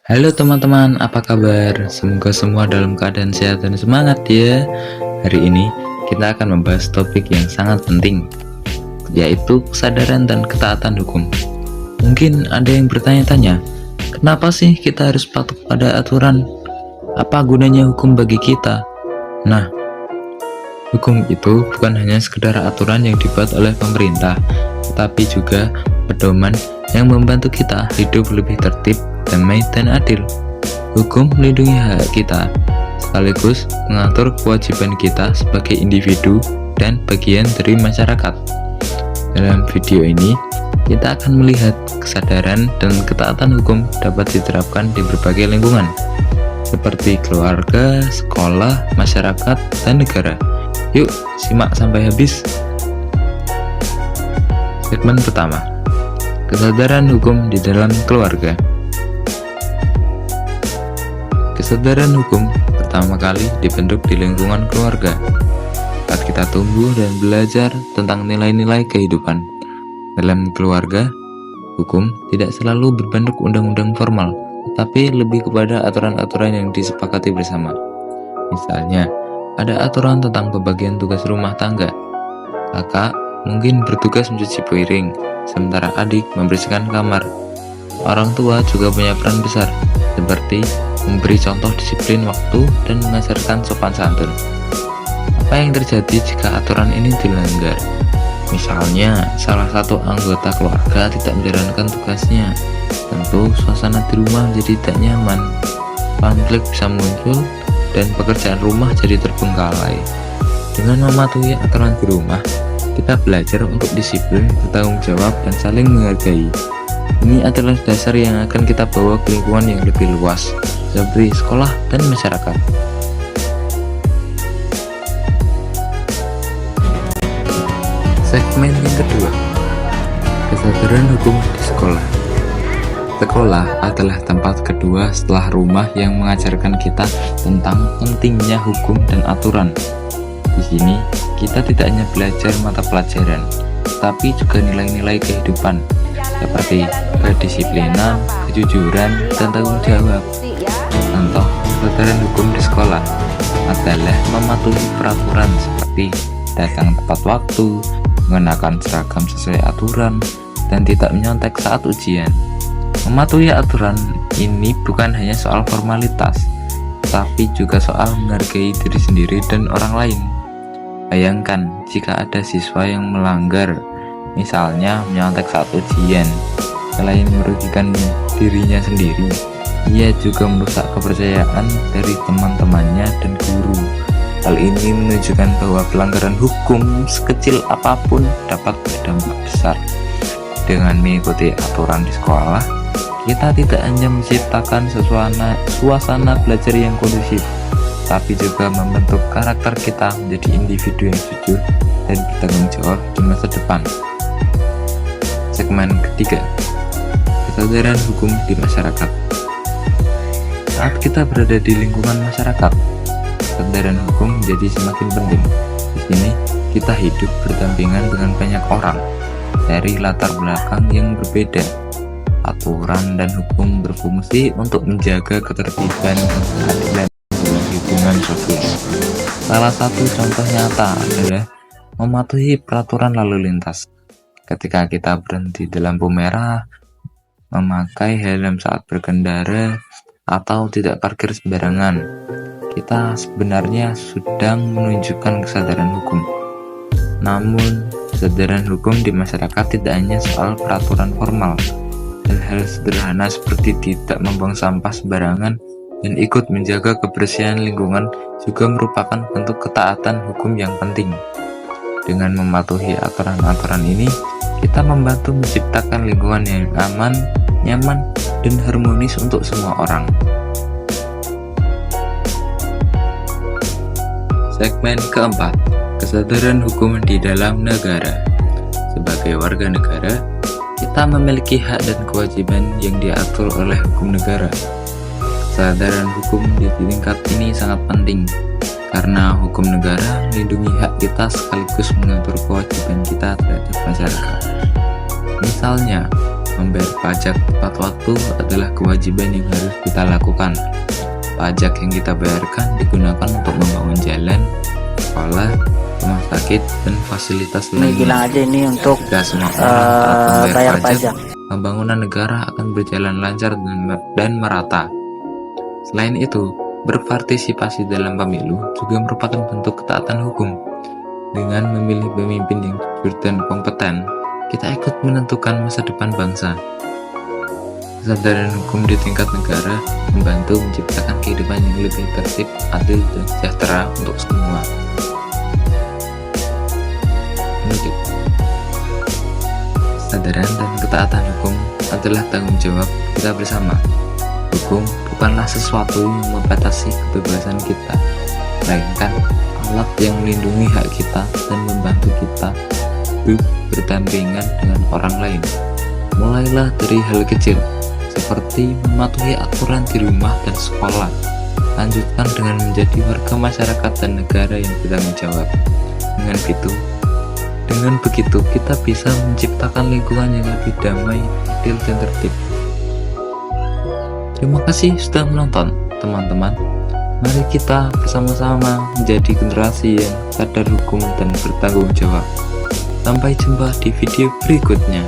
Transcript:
Halo teman-teman, apa kabar? Semoga semua dalam keadaan sehat dan semangat ya. Hari ini kita akan membahas topik yang sangat penting, yaitu kesadaran dan ketaatan hukum. Mungkin ada yang bertanya-tanya, kenapa sih kita harus patuh pada aturan? Apa gunanya hukum bagi kita? Nah, hukum itu bukan hanya sekedar aturan yang dibuat oleh pemerintah, tetapi juga pedoman yang membantu kita hidup lebih tertib, damai, dan adil. Hukum melindungi hak kita, sekaligus mengatur kewajiban kita sebagai individu dan bagian dari masyarakat. Dalam video ini, kita akan melihat kesadaran dan ketaatan hukum dapat diterapkan di berbagai lingkungan, seperti keluarga, sekolah, masyarakat, dan negara. Yuk, simak sampai habis. Segmen pertama, kesadaran hukum di dalam keluarga. Kesadaran hukum pertama kali dibentuk di lingkungan keluarga, saat kita tumbuh dan belajar tentang nilai-nilai kehidupan. Dalam keluarga, hukum tidak selalu berbentuk undang-undang formal, tetapi lebih kepada aturan-aturan yang disepakati bersama. Misalnya, ada aturan tentang pembagian tugas rumah tangga. Kakak mungkin bertugas mencuci piring, sementara adik membersihkan kamar. Orang tua juga punya peran besar, seperti memberi contoh disiplin waktu dan mengajarkan sopan santun. Apa yang terjadi jika aturan ini dilanggar? Misalnya, salah satu anggota keluarga tidak menjalankan tugasnya. Tentu, suasana di rumah menjadi tidak nyaman. Konflik bisa muncul, dan pekerjaan rumah jadi terbengkalai. Dengan mematuhi aturan di rumah, kita belajar untuk disiplin, bertanggung jawab, dan saling menghargai. Ini adalah dasar yang akan kita bawa ke lingkungan yang lebih luas, seperti sekolah dan masyarakat. Segmen yang kedua, kesadaran hukum di sekolah. Sekolah adalah tempat kedua setelah rumah yang mengajarkan kita tentang pentingnya hukum dan aturan. Di sini, kita tidak hanya belajar mata pelajaran, tapi juga nilai-nilai kehidupan, seperti kedisiplinan, kejujuran, dan tanggung jawab. Contoh kesadaran hukum di sekolah adalah mematuhi peraturan seperti datang tepat waktu, mengenakan seragam sesuai aturan, dan tidak menyontek saat ujian. Mematuhi aturan ini bukan hanya soal formalitas, tapi juga soal menghargai diri sendiri dan orang lain. Bayangkan jika ada siswa yang melanggar, misalnya menyontek saat ujian. Selain merugikan dirinya sendiri, ia juga merusak kepercayaan dari teman-temannya dan guru. Hal ini menunjukkan bahwa pelanggaran hukum sekecil apapun dapat berdampak besar. Dengan mengikuti aturan di sekolah, kita tidak hanya menciptakan suasana belajar yang kondusif, tapi juga membentuk karakter kita menjadi individu yang jujur dan bertanggung jawab di masa depan. Segmen ketiga, kesadaran hukum di masyarakat. Saat kita berada di lingkungan masyarakat, kesadaran hukum menjadi semakin penting. Di sini, kita hidup berdampingan dengan banyak orang dari latar belakang yang berbeda. Aturan dan hukum berfungsi untuk menjaga ketertiban dan keadilan dalam hubungan sosial. Salah satu contoh nyata adalah mematuhi peraturan lalu lintas. Ketika kita berhenti di lampu merah, memakai helm saat berkendara, atau tidak parkir sembarangan, kita sebenarnya sedang menunjukkan kesadaran hukum. Namun, kesadaran hukum di masyarakat tidak hanya soal peraturan formal. Hal-hal sederhana seperti tidak membuang sampah sembarangan dan ikut menjaga kebersihan lingkungan juga merupakan bentuk ketaatan hukum yang penting. Dengan mematuhi aturan-aturan ini, kita membantu menciptakan lingkungan yang aman, nyaman, dan harmonis untuk semua orang. Segmen keempat, kesadaran hukum di dalam negara. Sebagai warga negara, kita memiliki hak dan kewajiban yang diatur oleh hukum negara. Kesadaran hukum di tingkat ini sangat penting, karena hukum negara melindungi hak kita sekaligus mengatur kewajiban kita terhadap masyarakat. Misalnya, Membayar pajak tepat waktu adalah kewajiban yang harus kita lakukan. Pajak yang kita bayarkan digunakan untuk membangun jalan, sekolah, rumah sakit, dan fasilitas Ini lainnya. bilang aja ini untuk Jika semua orang taat membayar bayar pajak, pajak. pembangunan negara akan berjalan lancar dan merata. Selain itu, berpartisipasi dalam pemilu juga merupakan bentuk ketaatan hukum. Dengan memilih pemimpin yang jujur dan kompeten, kita ikut menentukan masa depan bangsa. Kesadaran hukum di tingkat negara membantu menciptakan kehidupan yang lebih tertib, adil, dan sejahtera untuk semua. Menutup. Kesadaran dan ketaatan hukum adalah tanggung jawab kita bersama. Hukum bukanlah sesuatu yang membatasi kebebasan kita, melainkan alat yang melindungi hak kita dan membantu kita hidup berdampingan dengan orang lain. Mulailah dari hal kecil, seperti mematuhi aturan di rumah dan sekolah. Lanjutkan dengan menjadi warga masyarakat dan negara yang bertanggung jawab. Dengan begitu kita bisa menciptakan lingkungan yang lebih damai, adil, dan tertib. Terima kasih sudah menonton, teman-teman. Mari kita bersama-sama menjadi generasi yang sadar hukum dan bertanggung jawab. Sampai jumpa di video berikutnya.